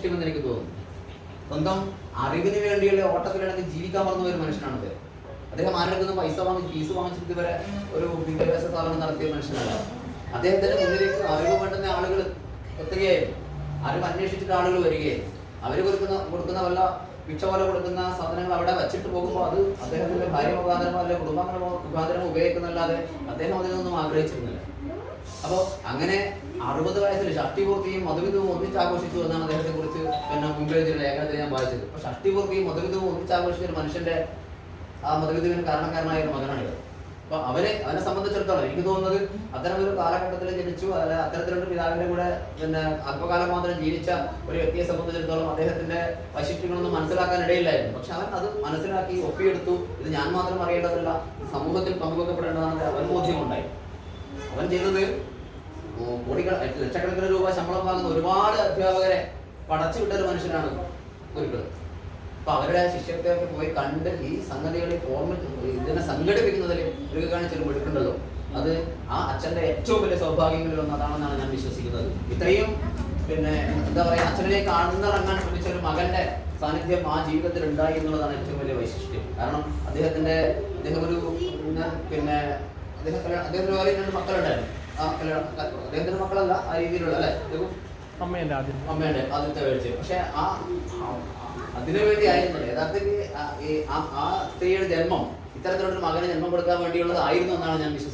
വൈശിഷ്ട്യമെന്ന് എനിക്ക് തോന്നുന്നു. സ്വന്തം അറിവിന് വേണ്ടിയുള്ള ഓട്ടത്തിലിടങ്ങി ജീവിക്കാൻ മറന്ന ഒരു മനുഷ്യനാണത്. അദ്ദേഹം ആരുടെ നിന്ന് പൈസ വാങ്ങി ഫീസ് വാങ്ങിച്ചിട്ട് ഇതുവരെ ഒരു വിദ്യാഭ്യാസ സ്ഥാപനം നടത്തിയ മനുഷ്യനല്ല. അദ്ദേഹത്തിന്റെ മുന്നിലേക്ക് അറിവ് വേണ്ടുന്ന ആളുകൾ എത്തുകയായിരുന്നു. അറിവ് അന്വേഷിച്ചിട്ട് ആളുകൾ വരികയായിരുന്നു. അവർ കൊടുക്കുന്ന വല്ല ഭിക്ഷ പോലെ കൊടുക്കുന്ന സാധനങ്ങൾ അവിടെ വെച്ചിട്ട് പോകുമ്പോൾ അത് അദ്ദേഹത്തിന്റെ ഭാര്യ മുഖാന്തരമോ അല്ലെ കുടുംബാംഗ മുഖാന്തരമോ ഉപയോഗിക്കുന്നല്ലാതെ അദ്ദേഹം അതിനൊന്നും ആഗ്രഹിച്ചിരുന്നില്ല. അപ്പോൾ അങ്ങനെ 60 വയസ്സിൽ ഷഷ്ടിപൂർത്തിയും മധുവിധവും ഒന്നിച്ചാഘോഷിച്ചു എന്നാണ് അദ്ദേഹത്തെ കുറിച്ച് പിന്നെ മുമ്പ് എഴുതിയ ലേഖനത്തിൽ ഞാൻ വായിച്ചത്. അപ്പോൾ ഷഷ്ടിപൂർത്തിയും മധുവിധവും ഒന്നിച്ചാഘോഷിച്ച ഒരു മനുഷ്യന്റെ ആ മധുവിധുവിന് കാരണക്കാരനായ ഒരു മകനാണിത്. അപ്പൊ അവനെ സംബന്ധിച്ചിടത്തോളം എനിക്ക് തോന്നുന്നത് അത്തരം ഒരു കാലഘട്ടത്തിൽ ജനിച്ചു, അല്ലെ അത്തരത്തിലുള്ള പിതാവിന്റെ കൂടെ പിന്നെ അല്പകാലം മാത്രം ജീവിച്ച ഒരു വ്യക്തിയെ സംബന്ധിച്ചിടത്തോളം അദ്ദേഹത്തിന്റെ വൈശിഷ്ട്യങ്ങളൊന്നും മനസ്സിലാക്കാൻ ഇടയില്ലായിരുന്നു. പക്ഷെ അവൻ അത് മനസ്സിലാക്കി ഒപ്പിയെടുത്തു. ഇത് ഞാൻ മാത്രം അറിയേണ്ടതല്ല, സമൂഹത്തിൽ പങ്കുവെക്കപ്പെടേണ്ടതാണ് അവൻ ബോധ്യമുണ്ടായി. അവൻ ചെയ്തത് ലക്ഷക്കണക്കിന് രൂപ ശമ്പളം വാങ്ങുന്ന ഒരുപാട് അധ്യാപകരെ പടച്ചു വിട്ട ഒരു മനുഷ്യനാണ് ഒരിക്കലും. അപ്പൊ അവരുടെ ശിഷ്യത്തെയൊക്കെ പോയി കണ്ട് ഈ സംഗതികളെ ഇതിനെ സംഘടിപ്പിക്കുന്നതിൽ ഒരു കാണിച്ചൊരു എടുക്കുന്നുണ്ടല്ലോ, അത് ആ അച്ഛന്റെ ഏറ്റവും വലിയ സൗഭാഗ്യങ്ങളിൽ ഒന്ന് അതാണെന്നാണ് ഞാൻ വിശ്വസിക്കുന്നത്. ഇത്രയും പിന്നെ എന്താ പറയാ, അച്ഛനെ കാണുന്നിറങ്ങാൻ ശ്രമിച്ച ഒരു മകന്റെ സാന്നിധ്യം ആ ജീവിതത്തിൽ ഉണ്ടായി എന്നുള്ളതാണ് ഏറ്റവും വലിയ വൈശിഷ്ട്യം. കാരണം അദ്ദേഹം ഒരു പിന്നെ അദ്ദേഹത്തിന് വേറെ 2 മക്കളുണ്ടായിരുന്നു. ആ അദ്ദേഹത്തിന്റെ മക്കളല്ല ആ രീതിയിലുള്ള അല്ലെ, അമ്മേന്റെ ആദ്യത്തെ വീഴ്ച. പക്ഷെ അതിനു വേണ്ടി ആയിരുന്നില്ല യഥാർത്ഥത്തിൽ ആ സ്ത്രീയുടെ ജന്മം ഇത്തരത്തിലുള്ള മകന് ജന്മം കൊടുക്കാൻ വേണ്ടിയുള്ളതായിരുന്നു എന്നാണ് ഞാൻ വിശ്വസിക്കുന്നത്.